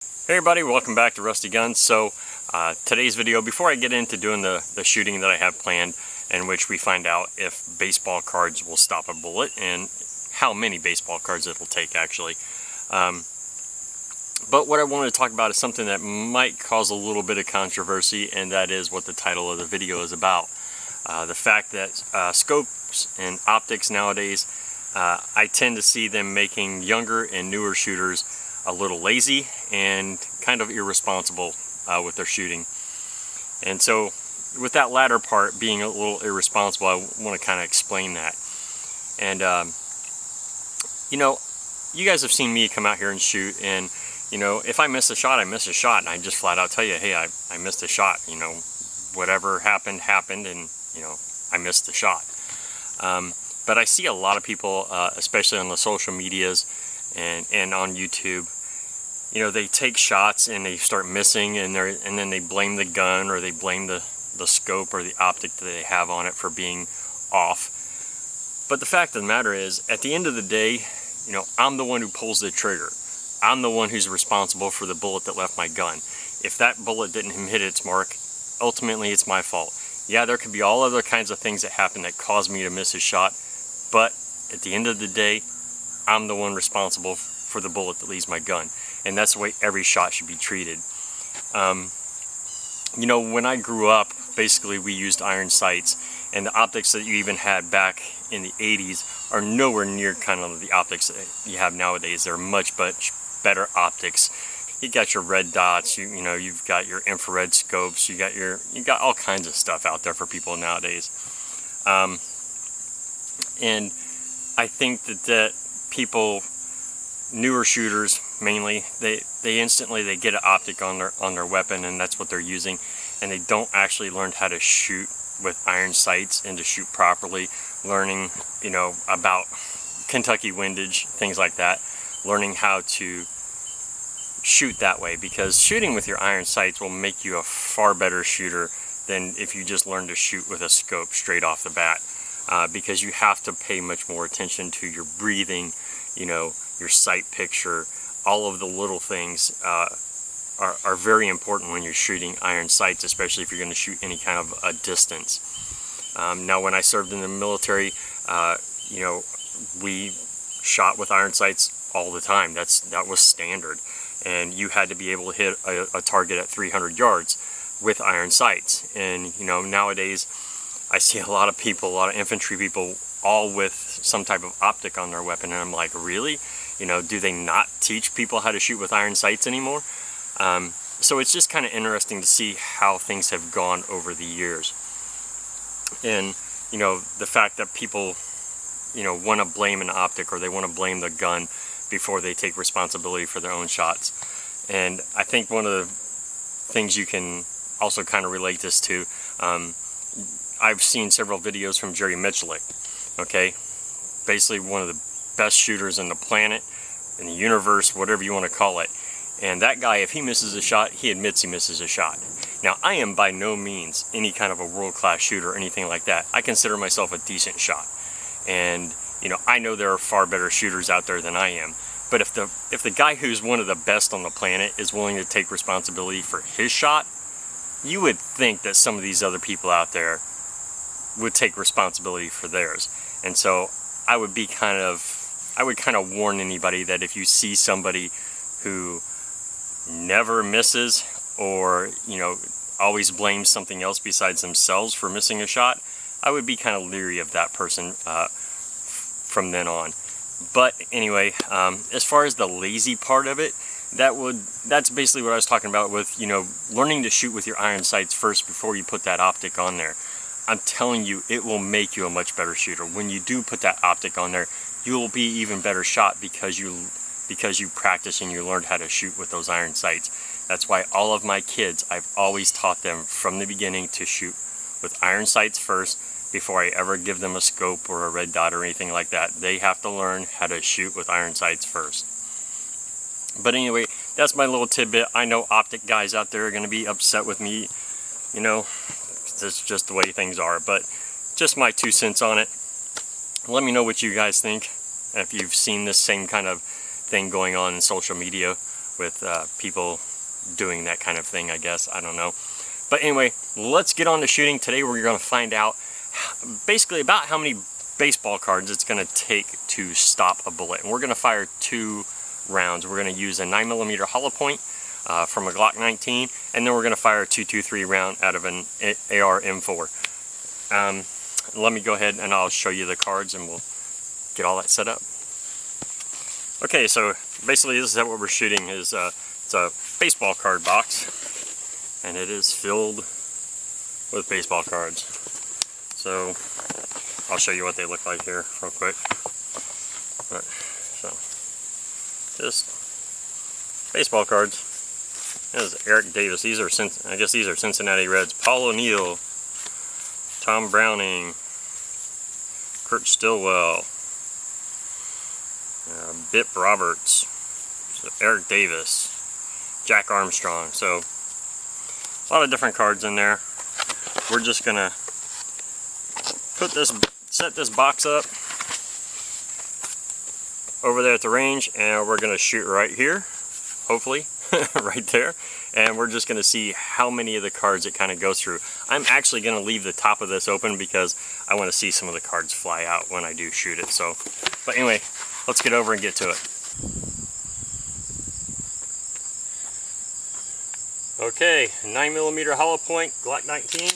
Hey everybody, welcome back to Rusty Guns. So today's video, before I get into doing the shooting that I have planned, in which we find out if baseball cards will stop a bullet and how many baseball cards it'll take actually. But what I wanted to talk about is something that might cause a little bit of controversy, and that is what the title of the video is about. The fact that scopes and optics nowadays, I tend to see them making younger and newer shooters a little lazy and kind of irresponsible with their shooting. And so with that latter part being a little irresponsible, I want to kind of explain that. And you know, you guys have seen me come out here and shoot, and you know, if I miss a shot, I miss a shot, and I just flat out tell you, hey, I missed a shot. You know, whatever happened, and you know, I missed the shot. But I see a lot of people, especially on the social medias and on YouTube, you know, they take shots and they start missing, and then they blame the gun, or they blame the scope or the optic that they have on it for being off. But the fact of the matter is, at the end of the day, you know, I'm the one who pulls the trigger. I'm the one who's responsible for the bullet that left my gun. If that bullet didn't hit its mark, ultimately it's my fault. Yeah, there could be all other kinds of things that happen that cause me to miss a shot, but at the end of the day, I'm the one responsible for the bullet that leaves my gun. And that's the way every shot should be treated. You know, when I grew up, basically we used iron sights, and the optics that you even had back in the 80s are nowhere near kind of the optics that you have nowadays. They're much better optics. You got your red dots, you know, you've got your infrared scopes, you got all kinds of stuff out there for people nowadays. And I think that people, newer shooters mainly, they instantly get an optic on their weapon, and that's what they're using, and they don't actually learn how to shoot with iron sights and to shoot properly, learning, you know, about Kentucky windage, things like that, learning how to shoot that way, because shooting with your iron sights will make you a far better shooter than if you just learn to shoot with a scope straight off the bat, because you have to pay much more attention to your breathing, you know, your sight picture. All of the little things are very important when you're shooting iron sights, especially if you're going to shoot any kind of a distance. Now, when I served in the military, you know, we shot with iron sights all the time. That was standard, and you had to be able to hit a target at 300 yards with iron sights. And you know, nowadays I see a lot of people, a lot of infantry people, all with some type of optic on their weapon, and I'm like, really? You know, do they not teach people how to shoot with iron sights anymore? So it's just kind of interesting to see how things have gone over the years. And, you know, the fact that people, you know, want to blame an optic, or they want to blame the gun before they take responsibility for their own shots. And I think one of the things you can also kind of relate this to, I've seen several videos from Jerry Miculek, okay? Basically one of the best shooters in the planet, in the universe, whatever you want to call it. And that guy, if he misses a shot, he admits he misses a shot. Now, I am by no means any kind of a world-class shooter or anything like that. I consider myself a decent shot. And, you know, I know there are far better shooters out there than I am. But if the guy who's one of the best on the planet is willing to take responsibility for his shot, you would think that some of these other people out there would take responsibility for theirs. And so I would kind of warn anybody that if you see somebody who never misses, or, you know, always blames something else besides themselves for missing a shot, I would be kind of leery of that person from then on. But anyway, as far as the lazy part of it, that's basically what I was talking about with, you know, learning to shoot with your iron sights first before you put that optic on there. I'm telling you, it will make you a much better shooter. When you do put that optic on there, you will be even better shot because you practice and you learned how to shoot with those iron sights. That's why all of my kids, I've always taught them from the beginning to shoot with iron sights first before I ever give them a scope or a red dot or anything like that. They have to learn how to shoot with iron sights first. But anyway, that's my little tidbit. I know optic guys out there are going to be upset with me. You know, that's just the way things are. But just my 2 cents on it. Let me know what you guys think, if you've seen this same kind of thing going on in social media, with people doing that kind of thing, I guess. I don't know. But anyway, let's get on to shooting. Today we're going to find out basically about how many baseball cards it's going to take to stop a bullet. And we're going to fire 2 rounds. We're going to use a 9mm hollow point from a Glock 19, and then we're going to fire a .223 round out of an AR M4. Let me go ahead and I'll show you the cards and we'll get all that set up. Okay, so basically this is what we're shooting. It's a baseball card box, and it is filled with baseball cards. So I'll show you what they look like here real quick. Right, so just baseball cards. This is Eric Davis. These are, I guess these are Cincinnati Reds. Paul O'Neill, Tom Browning, Kurt Stillwell, Bip Roberts, Eric Davis, Jack Armstrong. So a lot of different cards in there. We're just gonna set this box up over there at the range, and we're gonna shoot right here, hopefully, right there. And we're just gonna see how many of the cards it kind of goes through. I'm actually gonna leave the top of this open because I want to see some of the cards fly out when I do shoot it. So, but anyway, let's get over and get to it. Okay, 9mm hollow point, Glock 19.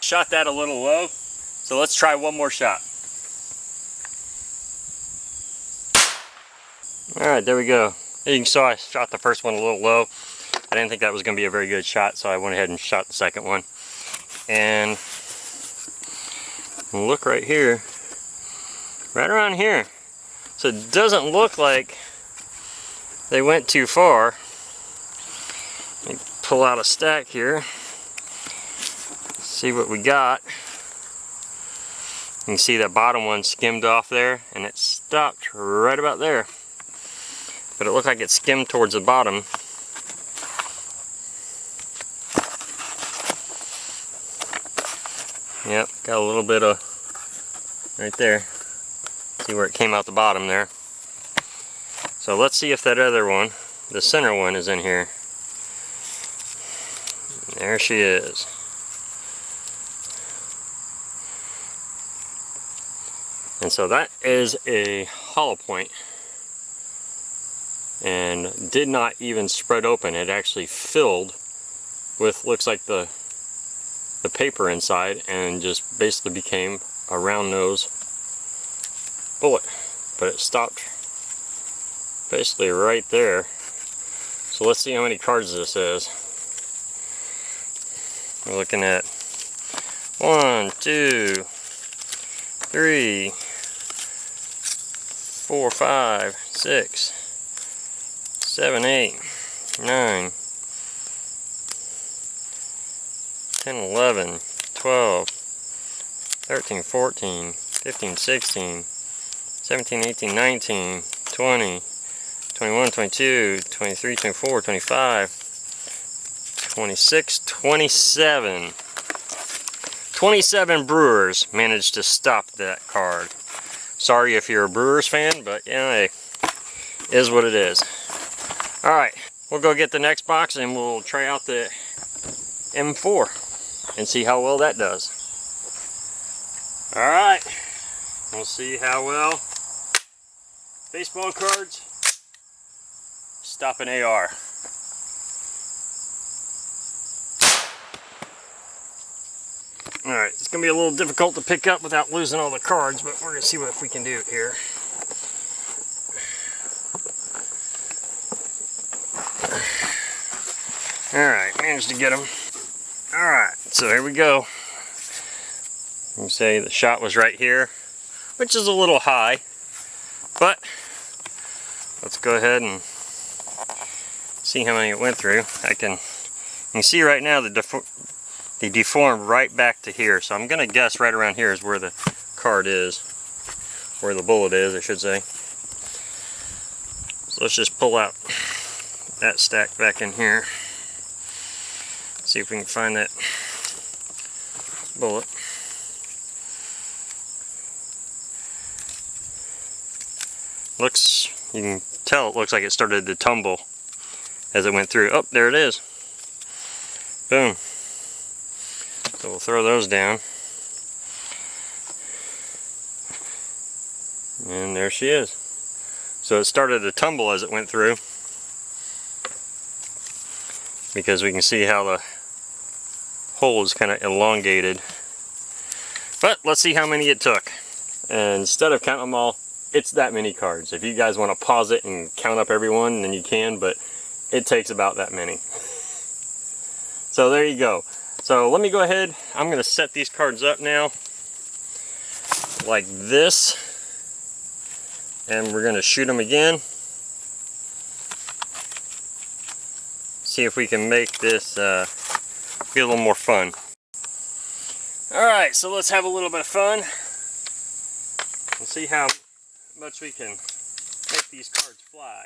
Shot that a little low, so let's try one more shot. Alright, there we go. You saw I shot the first one a little low. I didn't think that was going to be a very good shot, so I went ahead and shot the second one. And look right here, right around here. So it doesn't look like they went too far. Let me pull out a stack here. See what we got. You can see that bottom one skimmed off there, and it stopped right about there. But it looked like it skimmed towards the bottom. Yep, got a little bit of right there. See where it came out the bottom there. So let's see if that other one, the center one, is in here. There she is. And so that is a hollow point, and did not even spread open. It actually filled with, looks like the paper inside, and just basically became a round nose bullet. But it stopped basically right there. So let's see how many cards this is. We're looking at 1, 2, 3, 4, 5, 6, 7, 8, 9, 10, 11, 12, 13, 14, 15, 16, 17, 18, 19, 20, 21, 22, 23, 24, 25, 26, 27. 27 Brewers managed to stop that card. Sorry if you're a Brewers fan, but yeah, it is what it is. Alright, we'll go get the next box and we'll try out the M4 and see how well that does. Alright, we'll see how well baseball cards stop an AR. Alright, it's going to be a little difficult to pick up without losing all the cards, but we're going to see what if we can do here. Alright, managed to get them. Alright, so here we go. You can say the shot was right here, which is a little high, but let's go ahead and see how many it went through. You can see right now they deformed right back to here, so I'm going to guess right around here is where the card is, where the bullet is, I should say. So let's just pull out that stack back in here, see if we can find that bullet. you can tell it looks like it started to tumble as it went through. Oh, there it is. Boom. So we'll throw those down. And there she is. So it started to tumble as it went through, because we can see how the hole is kind of elongated. But let's see how many it took. And instead of counting them all, it's that many cards. If you guys want to pause it and count up everyone, then you can, but it takes about that many. So there you go. So let me go ahead, I'm going to set these cards up now like this, and we're going to shoot them again. See if we can make this be a little more fun. Alright, so let's have a little bit of fun and see how much we can make these cards fly.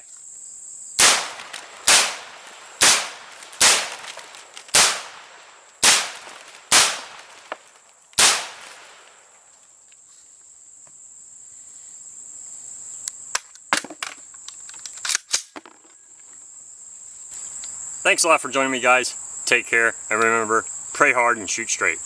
Thanks a lot for joining me, guys. Take care, and remember, pray hard and shoot straight.